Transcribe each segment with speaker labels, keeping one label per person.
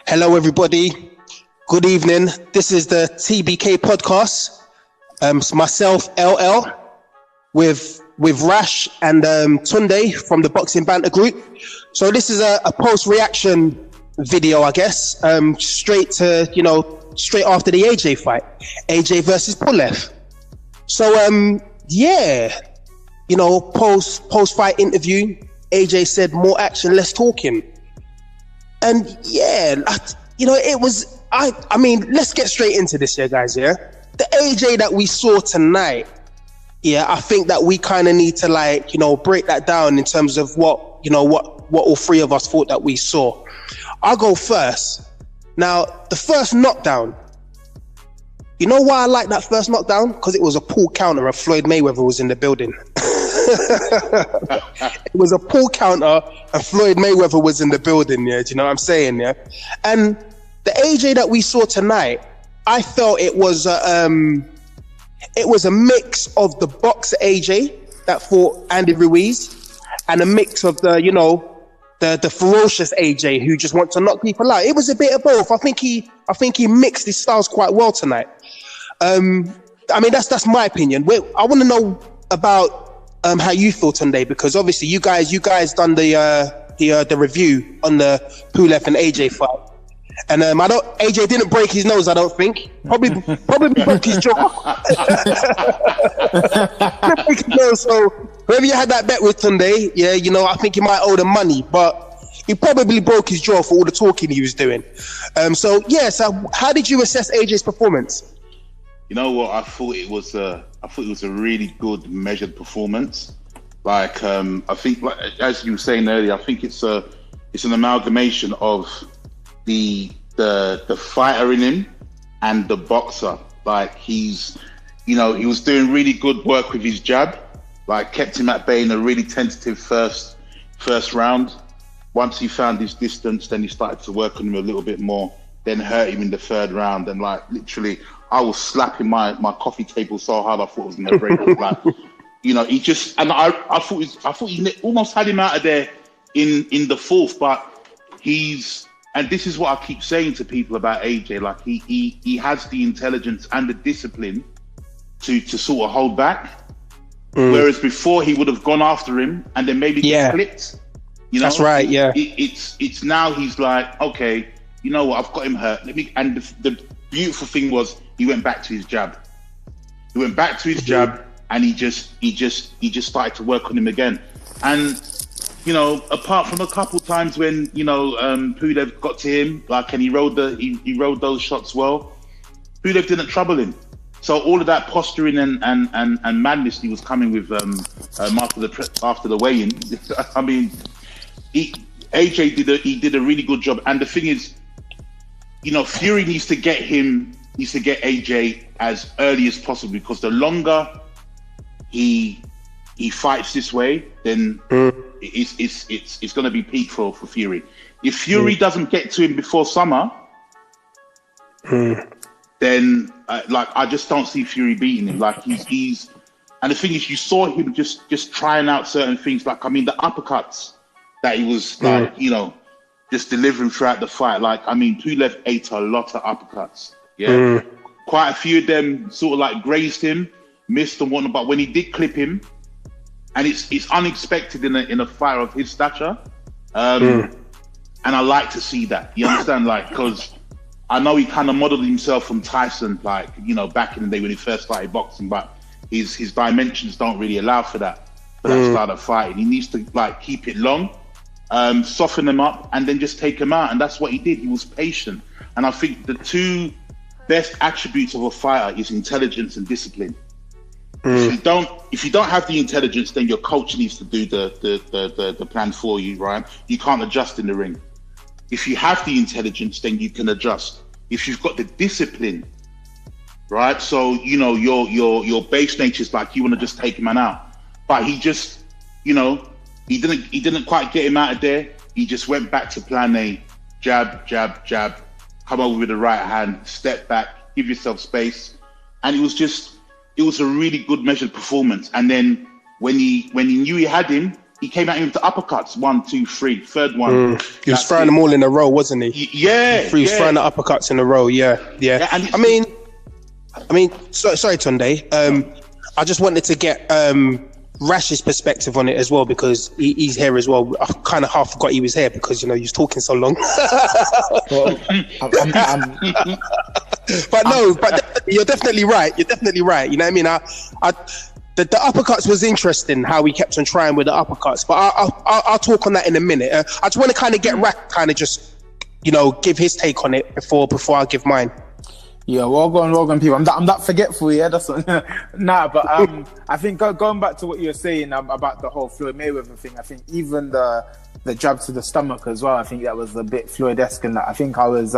Speaker 1: Hello, everybody. Good evening. This is the TBK podcast. It's myself, LL, with Rash and Tunde from the Boxing Banter Group. So this is a post-reaction video, I guess. Straight after the AJ fight, AJ versus Pulev. So post-fight interview, AJ said, "More action, less talking." And it was, I mean, let's get straight into this here, guys, yeah? The AJ that we saw tonight, I think that we kind of need to break that down in terms of what all three of us thought that we saw. I'll go first. Now, the first knockdown, you know why I like that first knockdown? Because it was a pull counter and Floyd Mayweather was in the building. It was a pull counter and Floyd Mayweather was in the building, yeah. Do you know what I'm saying, yeah? And the AJ that we saw tonight, I felt it was a mix of the boxer AJ that fought Andy Ruiz and a mix of the ferocious AJ who just wants to knock people out. It was a bit of both. I think he mixed his styles quite well tonight. I mean, that's my opinion. I want to know about how you feel today, because obviously you guys done the review on the Pulev and AJ fight, and AJ didn't break his nose, I don't think. Probably broke his jaw. So whoever you had that bet with Tunde, I think you might owe them money, but he probably broke his jaw for all the talking he was doing. So how did you assess AJ's performance?
Speaker 2: You know what? I thought it was a really good measured performance. I think, as you were saying earlier, I think it's an amalgamation of the fighter in him and the boxer. He was doing really good work with his jab. Kept him at bay in a really tentative first round. Once he found his distance, then he started to work on him a little bit more. Then hurt him in the third round, and literally, I was slapping my coffee table so hard I thought it was going to break. He just, and I thought he almost had him out of there in the fourth, but and this is what I keep saying to people about AJ, he has the intelligence and the discipline to sort of hold back. Whereas before he would have gone after him and then maybe get clipped.
Speaker 1: That's right, yeah.
Speaker 2: It's now he's like, okay, you know what, I've got him hurt. And the beautiful thing was he went back to his jab. He went back to his jab, and he just started to work on him again. And apart from a couple times when Pulev got to him, and he rode those shots well, Pulev didn't trouble him. So all of that posturing and madness he was coming with after the weigh-in, I mean, AJ did a really good job. And the thing is, Fury needs to get AJ as early as possible, because the longer he fights this way, then it's going to be peak for Fury. If Fury doesn't get to him before summer, then I just don't see Fury beating him. He's and the thing is, you saw him just trying out certain things. The uppercuts that he was just delivering throughout the fight. Pulev ate a lot of uppercuts. Yeah. Quite a few of them sort of grazed him, missed and whatnot. But when he did clip him, and it's unexpected in a fighter of his stature. And I like to see that. You understand? Because I know he kind of modeled himself from Tyson, back in the day when he first started boxing, but his dimensions don't really allow for that style of fighting. He needs to keep it long, soften them up, and then just take them out. And that's what he did. He was patient. And I think the two best attributes of a fighter is intelligence and discipline. If you don't have the intelligence, then your coach needs to do the plan for you, right? You can't adjust in the ring. If you have the intelligence, then you can adjust. If you've got the discipline, right? So your base nature is you want to just take a man out, but he just he didn't quite get him out of there. He just went back to plan A, jab, jab, jab, come over with the right hand, step back, give yourself space, and it was a really good measured performance. And then when he knew he had him, he came at him with the uppercuts. 1, 2, 3. Third one.
Speaker 1: He was throwing them all in a row, wasn't he?
Speaker 2: Yeah.
Speaker 1: He was throwing the uppercuts in a row. Yeah.
Speaker 2: And
Speaker 1: I mean, sorry, Tunde. I just wanted to get Rash's perspective on it as well, because he's here as well. I kind of half forgot he was here because, you know, he was talking so long. But you're definitely right. You know what I mean? The uppercuts was interesting, how he kept on trying with the uppercuts. But I'll talk on that in a minute. I just want to kind of get Rash kind of just, you know, give his take on it before I give mine.
Speaker 3: Yeah, well done, people. I'm that forgetful, yeah. That's nah, but I think going back to what you were saying about the whole Floyd Mayweather thing, I think even the jab to the stomach as well, I think that was a bit Floyd-esque, and that I think I was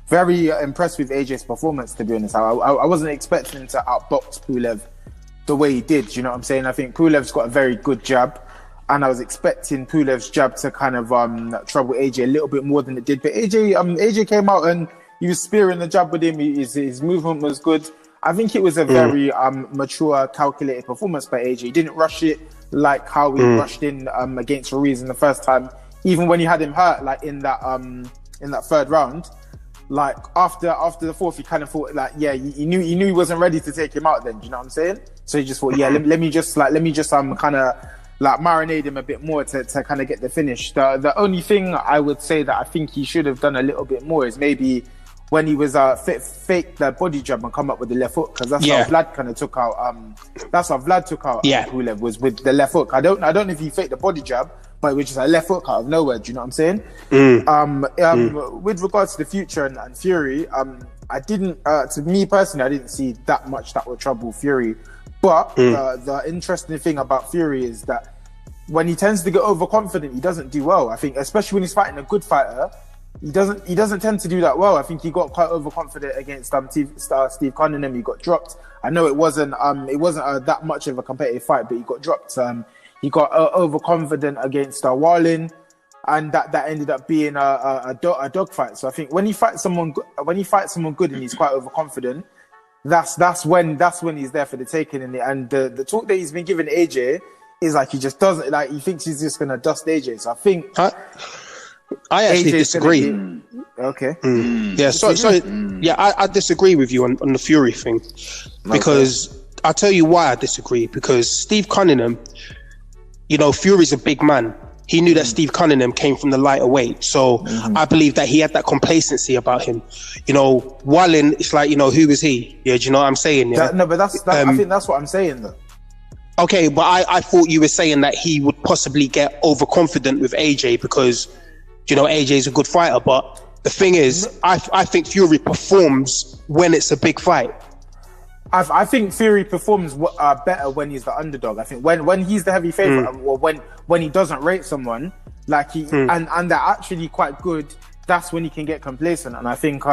Speaker 3: very impressed with AJ's performance, to be honest. I wasn't expecting him to outbox Pulev the way he did. You know what I'm saying? I think Pulev's got a very good jab, and I was expecting Pulev's jab to kind of trouble AJ a little bit more than it did. But AJ came out and he was spearing the jab with him. His movement was good. I think it was a very mature, calculated performance by AJ. He didn't rush it like how he rushed in against Ruiz in the first time. Even when he had him hurt, like in that third round, like after the fourth, he kind of thought like, yeah, he knew he wasn't ready to take him out then. Do you know what I'm saying? So he just thought, yeah, let me just kind of like marinate him a bit more to kind of get the finish. The only thing I would say that I think he should have done a little bit more is maybe when he was fake the body jab and come up with the left hook, because that's how Vlad kind of took out. That's how Vlad took out Pulev, was with the left hook. I don't know if he faked the body jab, but it was just a left hook out of nowhere. Do you know what I'm saying? With regards to the future and Fury, I didn't. To me personally, I didn't see that much that would trouble Fury. But the interesting thing about Fury is that when he tends to get overconfident, he doesn't do well. I think, especially when he's fighting a good fighter, he doesn't tend to do that well. I think he got quite overconfident against Steve Cunningham. He got dropped. I know it wasn't that much of a competitive fight, but he got dropped. He got overconfident against Warlin, and that ended up being a dog fight. So I think when he fights someone good and he's quite overconfident, that's when he's there for the taking. And the talk that he's been giving AJ is like he just doesn't, like, he thinks he's just gonna dust AJ. So I think
Speaker 1: I actually disagree.
Speaker 3: Okay.
Speaker 1: Yeah, I disagree with you on the Fury thing, because I'll tell you why I disagree. Because Steve Cunningham, you know, Fury's a big man. He knew that Steve Cunningham came from the lighter weight, so I believe that he had that complacency about him. You know, Wallin, it's like, you know, who is he? Yeah, do you know what I'm saying? Yeah?
Speaker 3: No, but I think that's what I'm saying though.
Speaker 1: Okay, but I thought you were saying that he would possibly get overconfident with AJ because, you know, AJ's a good fighter. But the thing is, I think Fury performs when it's a big fight.
Speaker 3: I think Fury performs better when he's the underdog. I think when he's the heavy favorite, or when he doesn't rate someone, like he and they're actually quite good, that's when he can get complacent. And I think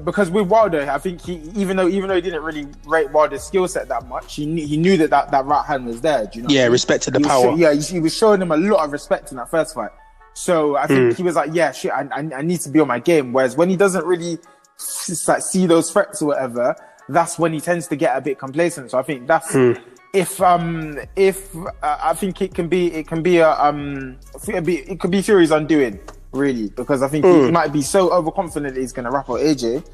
Speaker 3: because with Wilder, I think he even though he didn't really rate Wilder's skill set that much, he knew that right hand was there. Do you know?
Speaker 1: Yeah, respected the power.
Speaker 3: He was showing him a lot of respect in that first fight. So I think he was like, yeah, shit, I need to be on my game. Whereas when he doesn't really see those threats or whatever, that's when he tends to get a bit complacent. So I think that's if I think it could be Fury's undoing, really, because I think he might be so overconfident that he's going to wrap up AJ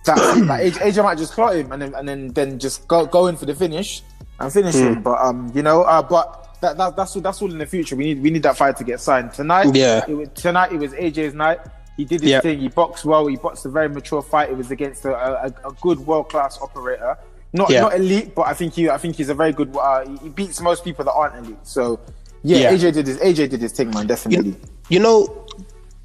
Speaker 3: that like, AJ might just clot him and then just go in for the finish and finish him. But but that's all in the future. We need that fight to get signed tonight. It was AJ's night. He did his thing. He boxed well. He boxed a very mature fight. It was against a good world-class operator. Not elite, but I think he's a very good. He beats most people that aren't elite. So AJ did his thing, man. Definitely. You know,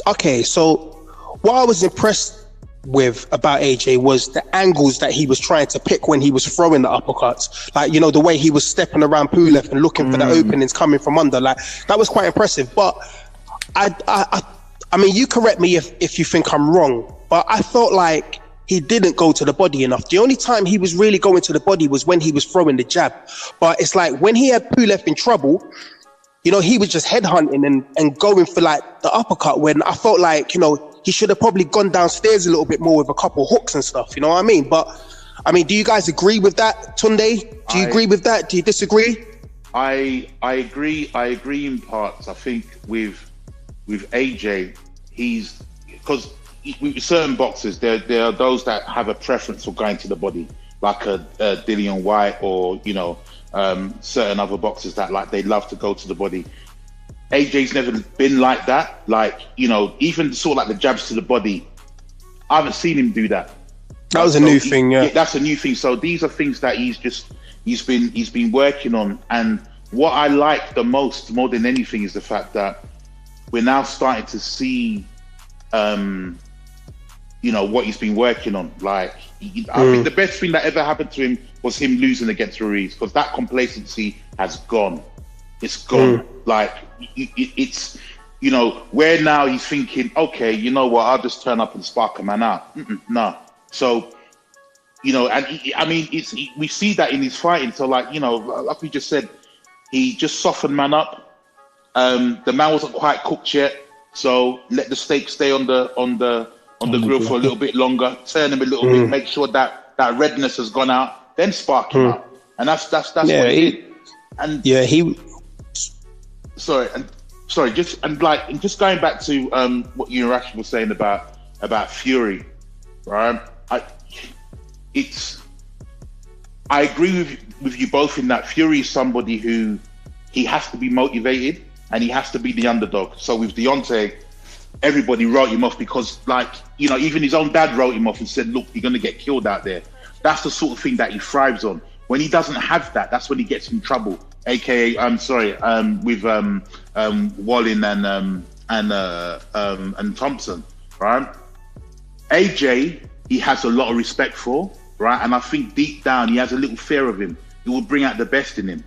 Speaker 1: okay. So what I was impressed with about AJ was the angles that he was trying to pick when he was throwing the uppercuts. Like, you know, the way he was stepping around Pulev and looking for the openings coming from under. Like, that was quite impressive. But I mean, you correct me if you think I'm wrong, but I felt like he didn't go to the body enough. The only time he was really going to the body was when he was throwing the jab. But it's like when he had Pulev in trouble, you know, he was just headhunting and going for like the uppercut, when I felt like, you know, he should have probably gone downstairs a little bit more with a couple hooks and stuff, you know what I mean? But I mean, do you guys agree with that, Tunde? Do you agree with that? Do you disagree?
Speaker 2: I agree. I agree in parts. I think with AJ, he's because with certain boxers, there are those that have a preference for going to the body, like a Dillian White, or certain other boxers that like they love to go to the body. AJ's never been like that. Like, even sort of like the jabs to the body, I haven't seen him do that.
Speaker 1: That was a new thing, yeah.
Speaker 2: That's a new thing. So these are things that he's been working on. And what I like the most, more than anything, is the fact that we're now starting to see, what he's been working on. Like, I think the best thing that ever happened to him was him losing against Ruiz, because that complacency has gone. It's gone. Like, it's, where now he's thinking, okay, you know what, I'll just turn up and spark a man out. No. So, we see that in his fighting. So, like we just said, he just softened man up. The man wasn't quite cooked yet, so let the steak stay on the grill for a little bit longer. Turn him a little bit, make sure that redness has gone out, then spark him out. And that's what he did. And
Speaker 1: he.
Speaker 2: Just going back to what you and Rashid were saying about Fury, right? I agree with you both in that Fury is somebody who he has to be motivated and he has to be the underdog. So with Deontay, everybody wrote him off because, even his own dad wrote him off and said, look, you're going to get killed out there. That's the sort of thing that he thrives on. When he doesn't have that, that's when he gets in trouble. AKA, with Wallin and Thompson, right? AJ, he has a lot of respect for, right? And I think deep down, he has a little fear of him. He will bring out the best in him,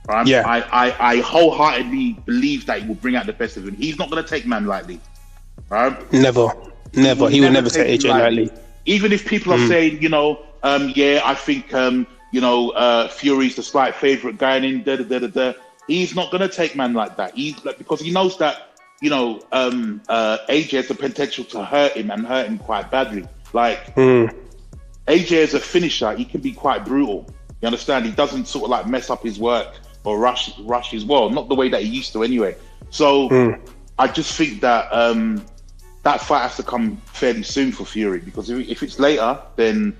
Speaker 2: right?
Speaker 1: Yeah.
Speaker 2: I wholeheartedly believe that he will bring out the best of him. He's not going to take man lightly, right?
Speaker 1: Never. He will never take AJ lightly.
Speaker 2: Even if people are saying, I think, Fury's the slight favourite going in, he's not going to take man like that. Because he knows that, AJ has the potential to hurt him quite badly. Like, AJ as a finisher, he can be quite brutal. You understand? He doesn't sort of like mess up his work or rush as well. Not the way that he used to anyway. So I just think that that fight has to come fairly soon for Fury, because if it's later, then...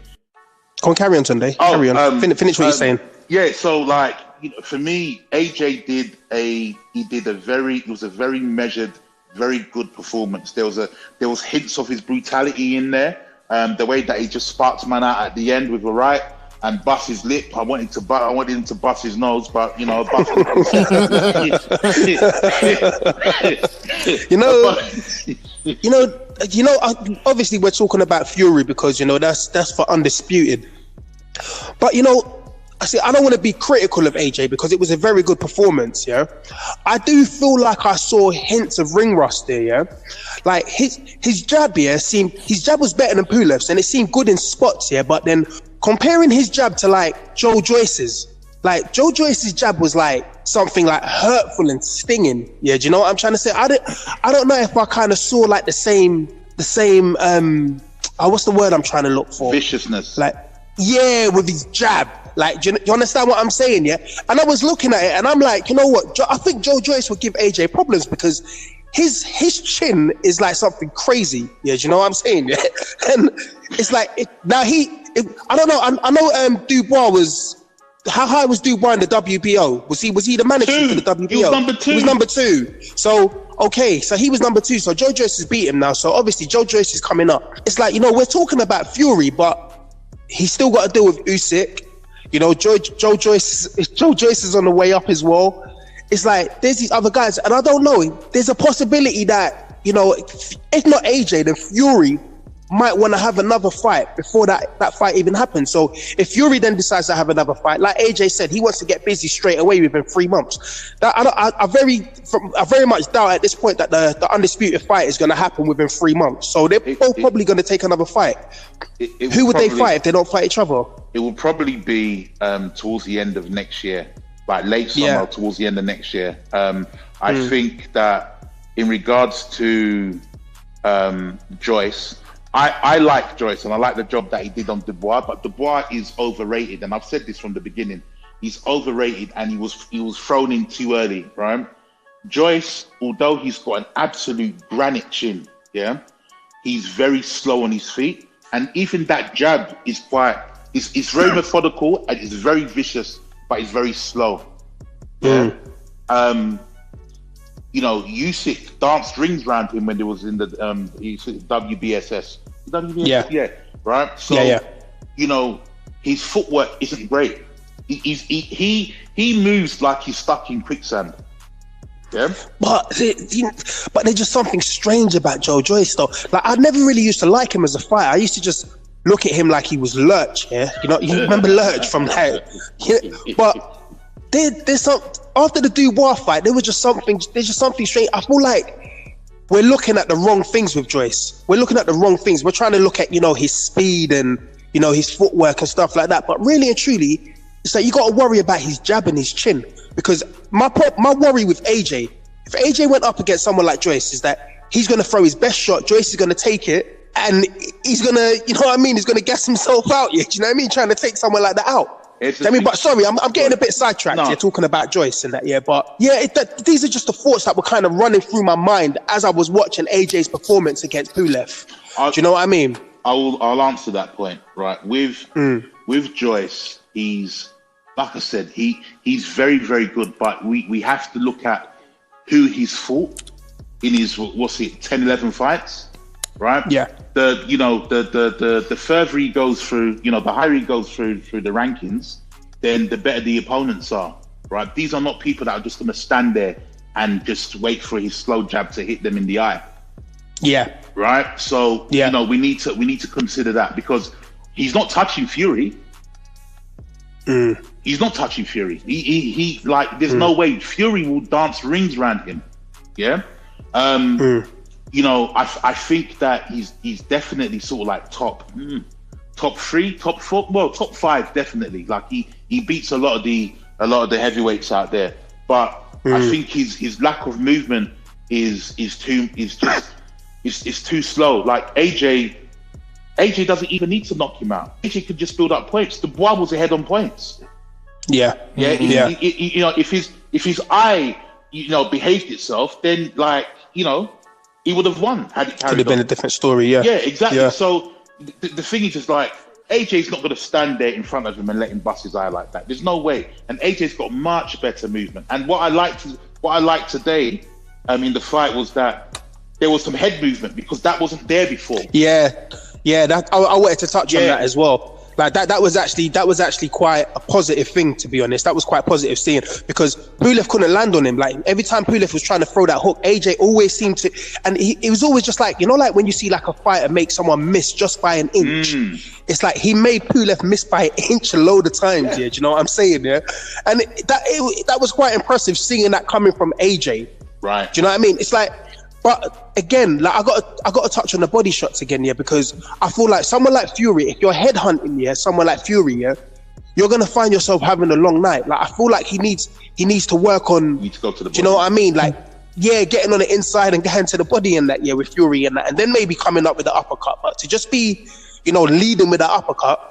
Speaker 1: Come on, carry on, Sunday. Carry on. Finish what you're saying.
Speaker 2: Yeah, so for me, AJ it was a very measured, very good performance. There was hints of his brutality in there. The way that he just sparked man out at the end with a right and bust his lip. I wanted him to bust his nose, but
Speaker 1: obviously we're talking about Fury because that's for undisputed. But I don't want to be critical of AJ because it was a very good performance. Yeah, I do feel like I saw hints of ring rust there. Yeah, like his jab his jab was better than Pulev's and it seemed good in spots. Yeah, but then comparing his jab to like Joe Joyce's jab was like something like hurtful and stinging. Yeah, do you know what I'm trying to say? I don't know if I kind of saw like the same what's the word I'm trying to look for?
Speaker 2: Viciousness.
Speaker 1: Like, yeah, with his jab. Like, do you understand what I'm saying? Yeah. And I was looking at it and I'm like, you know what? I think Joe Joyce would give AJ problems because his chin is like something crazy. Yeah, do you know what I'm saying? Yeah. And it's like, I don't know. I know Dubois was. How high was Dubois in the WBO? Was he the manager for the WBO?
Speaker 2: He was number 2.
Speaker 1: He was number 2. So, okay, so he was number 2. So Joe Joyce has beat him now. So obviously Joe Joyce is coming up. It's like, we're talking about Fury, but he's still got to deal with Usyk. Joe Joyce is on the way up as well. It's like, there's these other guys, and I don't know, there's a possibility that, if not AJ, then Fury might want to have another fight before that fight even happens. So if Fury then decides to have another fight, like AJ said, he wants to get busy straight away within 3 months. I very much doubt at this point that the undisputed fight is going to happen within 3 months. So they're both probably going to take another fight. Who would they fight if they don't fight each other?
Speaker 2: It will probably be towards the end of next year, like late summer, towards the end of next year. I think that in regards to Joyce, I like Joyce and I like the job that he did on Dubois, but Dubois is overrated, and I've said this from the beginning. he's overrated, and he was thrown in too early, right? Joyce, although he's got an absolute granite chin, yeah, he's very slow on his feet, and even that jab is it's very methodical and it's very vicious, but it's very slow. Yeah. You know, Usyk danced rings around him when there was in the WBSS. Yeah, right. So you know, his footwork isn't great. He moves like he's stuck in quicksand. Yeah,
Speaker 1: but there's just something strange about Joe Joyce, though. Like, I never really used to like him as a fighter. I used to just look at him like he was Lurch. Yeah, you know, you remember Lurch from that. Yeah? But there's some after the Dubois fight. There's just something strange. I feel like we're looking at the wrong things with Joyce. We're looking at the wrong things. We're trying to look at, you know, his speed and, you know, his footwork and stuff like that. But really and truly, it's like you got to worry about his jab and his chin. Because my worry with AJ, if AJ went up against someone like Joyce, is that he's going to throw his best shot, Joyce is going to take it, and he's going to, you know what I mean, he's going to gas himself out. Yeah, do you know what I mean? Trying to take someone like that out. But sorry, I'm getting a bit sidetracked here, talking about Joyce and that, yeah. But yeah, these are just the thoughts that were kind of running through my mind as I was watching AJ's performance against Pulev. Do you know what I mean?
Speaker 2: I'll answer that point, right? With Joyce, he's, like I said, he's very, very good, but we have to look at who he's fought in his 10, 11 fights, right?
Speaker 1: Yeah.
Speaker 2: The further he goes through, you know, the higher he goes through the rankings, then the better the opponents are, right? These are not people that are just going to stand there and just wait for his slow jab to hit them in the eye.
Speaker 3: Yeah.
Speaker 2: Right. So you know, we need to consider that, because he's not touching Fury. He's not touching Fury. He like, there's no way Fury will dance rings around him. Yeah. You know, I think that he's definitely sort of like top 3, top 4, well, top 5 definitely. Like he beats a lot of the heavyweights out there, but I think his lack of movement is too slow. Like AJ doesn't even need to knock him out. AJ could just build up points. Dubois was ahead on points.
Speaker 1: Yeah.
Speaker 2: You know, if his eye, you know, behaved itself, then, like, you know, he would have won had it carried on.
Speaker 1: Could have been a different story. Yeah.
Speaker 2: Yeah, exactly.
Speaker 1: Yeah.
Speaker 2: So the thing is like, AJ's not going to stand there in front of him and let him bust his eye like that. There's no way. And AJ's got much better movement. And what I liked today, in the fight, was that there was some head movement, because that wasn't there before.
Speaker 1: Yeah. That I wanted to touch on that as well. Like that was actually quite a positive thing, to be honest. That was quite positive seeing, because Pulev couldn't land on him. Like every time Pulev was trying to throw that hook, AJ always seemed to, and it was always just like, you know, like when you see like a fighter make someone miss just by an inch. It's like he made Pulev miss by an inch a load of times. Yeah, do you know what I'm saying? Yeah, and that was quite impressive seeing that coming from AJ.
Speaker 2: Right.
Speaker 1: Do you know what I mean? It's like, but again, like I got to touch on the body shots again, yeah, because I feel like someone like Fury, if you're headhunting, yeah, someone like Fury, yeah, you're gonna find yourself having a long night. Like I feel like he needs to work on.
Speaker 2: You need to go to the body.
Speaker 1: Do you know what I mean? Like, yeah, getting on the inside and getting to the body and that, yeah, with Fury and that, and then maybe coming up with the uppercut. But to just be, you know, leading with the uppercut,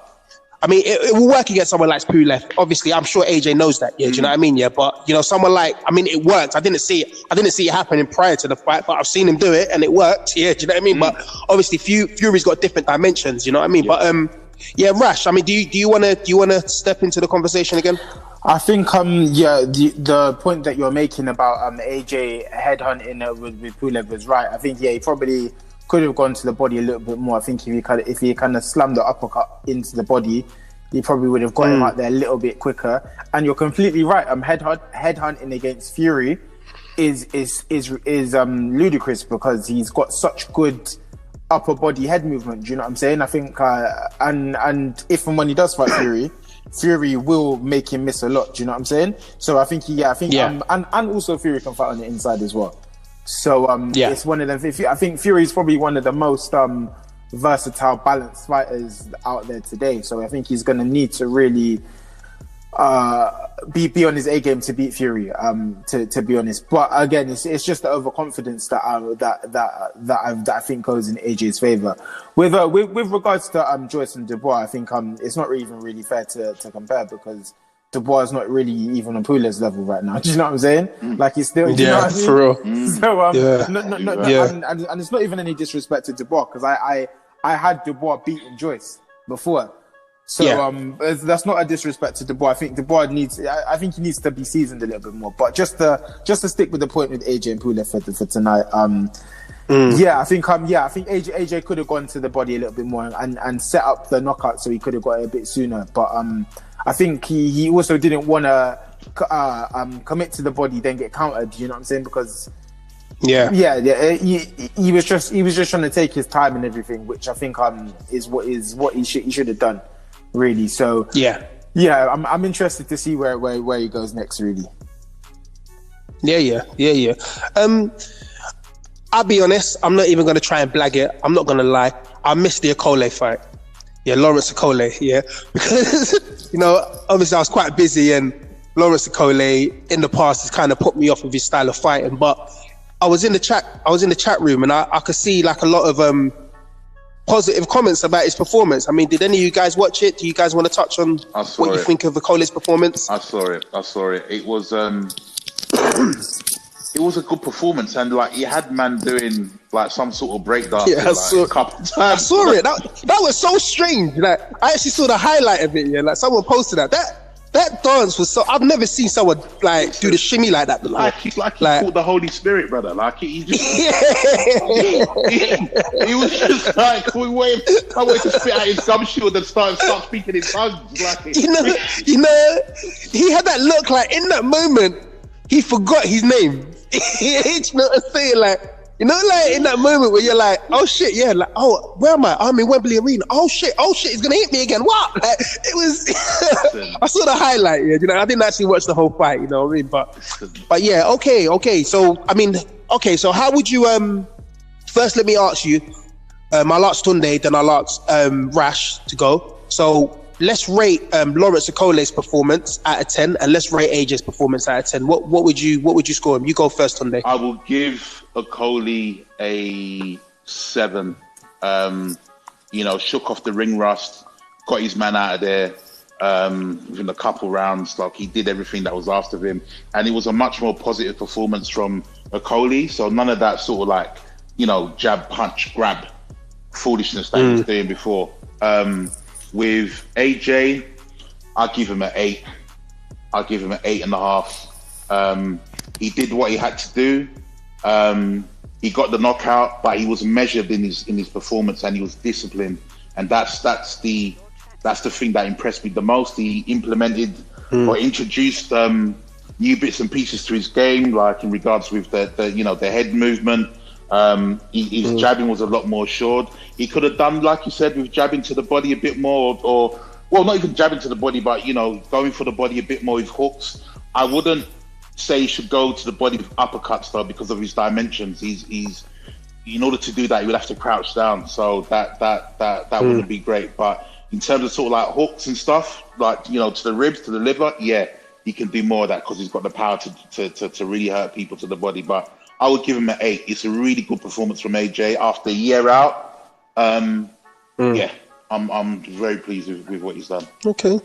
Speaker 1: I mean, it will work against someone like Pulev. Obviously, I'm sure AJ knows that. Yeah, do you know what I mean? Yeah, but you know, someone like, I mean, it worked. I didn't see it happening prior to the fight, but I've seen him do it and it worked. Yeah, do you know what I mean? But obviously, Fury's got different dimensions. You know what I mean? Yeah. But yeah, Rash. I mean, do you wanna step into the conversation again?
Speaker 3: I think the point that you're making about AJ headhunting with Pulev was right. I think he probably could have gone to the body a little bit more. I think if he kind of slammed the uppercut into the body, he probably would have got him out there a little bit quicker. And you're completely right. Headhunting against Fury is ludicrous, because he's got such good upper body head movement. Do you know what I'm saying? I think and if and when he does fight Fury will make him miss a lot. Do you know what I'm saying? So I think and also Fury can fight on the inside as well. So it's one of them. I think Fury is probably one of the most versatile, balanced fighters out there today. So I think he's going to need to really be on his A game to beat Fury. To be honest, but again, it's just the overconfidence that I think goes in AJ's favor. With regards to Joyce and Dubois, I think it's not even really fair to compare, because Dubois is not really even on Pulev's level right now. Do you know what I'm saying? Like he's still, do you know what I mean?
Speaker 1: For real.
Speaker 3: So
Speaker 1: Yeah.
Speaker 3: And it's not even any disrespect to Dubois because I had Dubois beating Joyce before. So that's not a disrespect to Dubois. I think Dubois needs. I think he needs to be seasoned a little bit more. But just to stick with the point with AJ and Pulev for tonight. I think AJ could have gone to the body a little bit more and set up the knockout so he could have got it a bit sooner. But I think he also didn't want to commit to the body then get countered. You know what I'm saying? Because he was just trying to take his time and everything, which I think is what he should have done. Really, so I'm interested to see where he goes next. Really,
Speaker 1: I'll be honest. I'm not even going to try and blag it. I'm not going to lie. I missed the Okole fight. Lawrence Okole. Because obviously I was quite busy, and Lawrence Okole in the past has kind of put me off with his style of fighting. But I was in the chat room, and I could see like a lot of positive comments about his performance. I mean, did any of you guys watch it? Do you guys want to touch on what you think of Okole's performance?
Speaker 2: I saw it. It was it was a good performance, and like he had man doing like some sort of breakdance.
Speaker 1: I saw it. That was so strange. Like I actually saw the highlight of it. Like someone posted that dance was so. I've never seen someone like do the shimmy like that before.
Speaker 2: Like he caught the Holy Spirit, brother. Like he just he was just like I wanted to spit out his gum shield and start speaking in tongues. Like
Speaker 1: you know, he had that look like in that moment he forgot his name. You know what I'm saying? Like in that moment where you're like, oh shit, where am I? I'm in Wembley Arena. Oh shit, he's gonna hit me again. What? Like, it was. I saw the highlight. I didn't actually watch the whole fight. You know what I mean? But yeah, okay. So how would you? First, let me ask you. I'll ask Tunde, then I'll ask Rash to go. So let's rate Lawrence Okole's performance out of 10, and let's rate AJ's performance out of 10. What would you score him? You go first, Tunde.
Speaker 2: I will give Okole a 7. Shook off the ring rust, got his man out of there within a couple rounds. Like he did everything that was asked of him, and it was a much more positive performance from Okole. So none of that sort of like jab, punch, grab foolishness that he was doing before. With AJ, I'll give him an 8. I'll give him an 8.5. He did what he had to do. He got the knockout, but he was measured in his performance, and he was disciplined. And that's the thing that impressed me the most. He implemented or introduced new bits and pieces to his game, like in regards with the head movement. His jabbing was a lot more assured. He could have done, like you said, with jabbing to the body a bit more, or not even jabbing to the body, but going for the body a bit more with hooks. I wouldn't say he should go to the body with uppercuts though, because of his dimensions. He's in order to do that, he would have to crouch down. So that wouldn't be great. But in terms of sort of like hooks and stuff, like to the ribs, to the liver, he can do more of that because he's got the power to really hurt people to the body. But I would give him an 8. It's a really good performance from AJ after a year out. I'm very pleased with what he's done.
Speaker 1: Okay,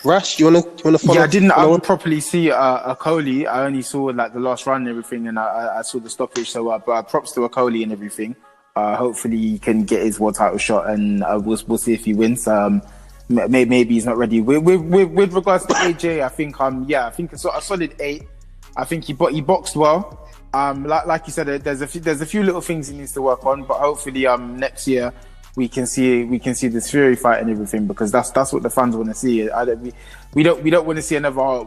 Speaker 1: Rash, you wanna follow?
Speaker 3: Yeah, I didn't properly see Okole. I only saw like the last round and everything, and I saw the stoppage. So, but props to Okole and everything. Hopefully, he can get his world title shot, and we'll see if he wins. Maybe he's not ready. With regards to AJ, I think it's a solid 8. I think he boxed well. Like you said, there's a few little things he needs to work on, but hopefully next year we can see this Fury fight and everything, because that's what the fans want to see. We don't want to see another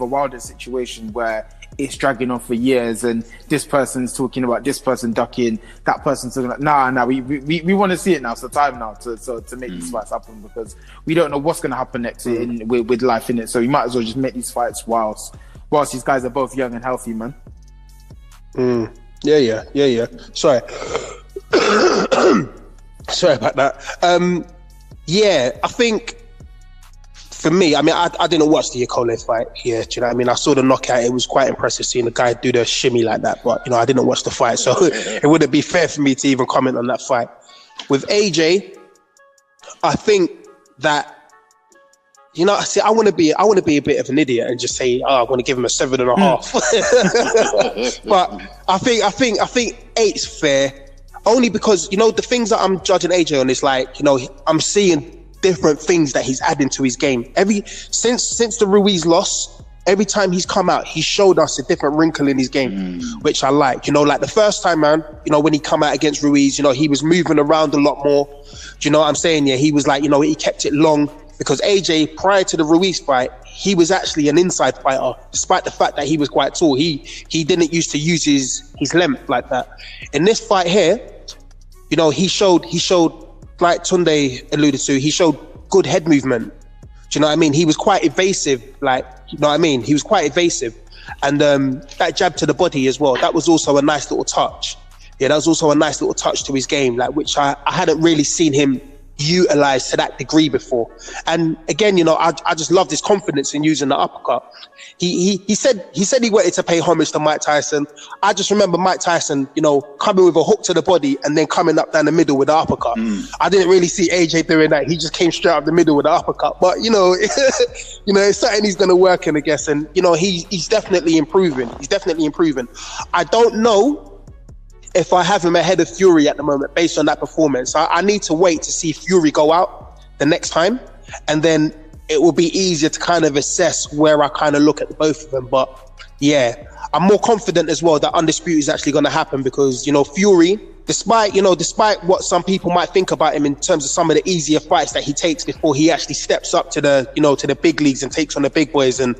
Speaker 3: Wilder situation where it's dragging on for years and this person's talking about this person ducking, that person's talking about nah. We want to see it now. It's the time now to make these fights happen, because we don't know what's going to happen next year with life in it. So we might as well just make these fights whilst these guys are both young and healthy, man.
Speaker 1: Yeah. Sorry. Sorry about that. I think for me, I mean, I didn't watch the Okole fight here. Do you know what I mean? I saw the knockout. It was quite impressive seeing the guy do the shimmy like that. But, I didn't watch the fight. So it wouldn't be fair for me to even comment on that fight. With AJ, I think that, you know, see, I want to be a bit of an idiot and just say, I want to give him a 7.5. But I think 8's fair, only because, you know, the things that I'm judging AJ on is like, you know, I'm seeing different things that he's adding to his game. Since the Ruiz loss, every time he's come out, he showed us a different wrinkle in his game, which I like. You know, like the first time, man, you know, when he come out against Ruiz, you know, he was moving around a lot more. Do you know what I'm saying? Yeah, he was like, you know, he kept it long, because AJ, prior to the Ruiz fight, he was actually an inside fighter, despite the fact that he was quite tall. He didn't used to use his length like that. In this fight here, you know, he showed, like Tunde alluded to, he showed good head movement. Do you know what I mean? He was quite evasive, like, you know what I mean? He was quite evasive. And that jab to the body as well, that was also a nice little touch. Yeah, that was also a nice little touch to his game, like, which I hadn't really seen him utilize to that degree before. And again, you know, I just love his confidence in using the uppercut. He said he wanted to pay homage to Mike Tyson. I just remember Mike Tyson, you know, coming with a hook to the body and then coming up down the middle with the uppercut. I didn't really see AJ doing that. He just came straight up the middle with the uppercut. But, you know, you know, it's something he's going to work in, I guess. And, you know, he's definitely improving. I don't know if I have him ahead of Fury at the moment based on that performance. I need to wait to see Fury go out the next time, and then it will be easier to kind of assess where I kind of look at both of them. But yeah, I'm more confident as well that Undisputed is actually going to happen, because, you know, Fury, despite what some people might think about him in terms of some of the easier fights that he takes before he actually steps up to the, you know, to the big leagues and takes on the big boys and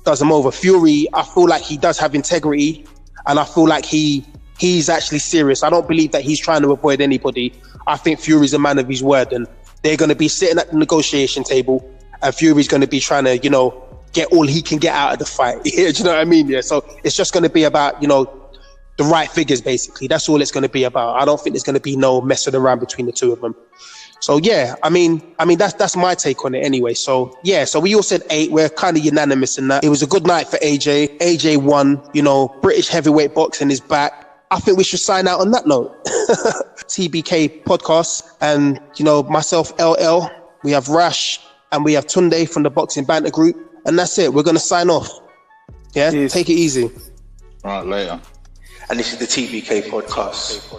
Speaker 1: does them over, Fury, I feel like he does have integrity, and I feel like he's actually serious. I don't believe that he's trying to avoid anybody. I think Fury's a man of his word, and they're going to be sitting at the negotiation table, and Fury's going to be trying to, you know, get all he can get out of the fight. Yeah, do you know what I mean? Yeah. So it's just going to be about, you know, the right figures, basically. That's all it's going to be about. I don't think there's going to be no messing around between the two of them. So yeah, I mean that's my take on it anyway. So yeah, so we all said 8. We're kind of unanimous in that. It was a good night for AJ. AJ won. You know, British heavyweight boxing is back. I think we should sign out on that note. TBK podcast, and, you know, myself, LL, we have Rash, and we have Tunde from the Boxing Banter Group, and that's it. We're going to sign off. Yeah, Take it easy.
Speaker 2: All right, later.
Speaker 4: And this is the TBK podcast.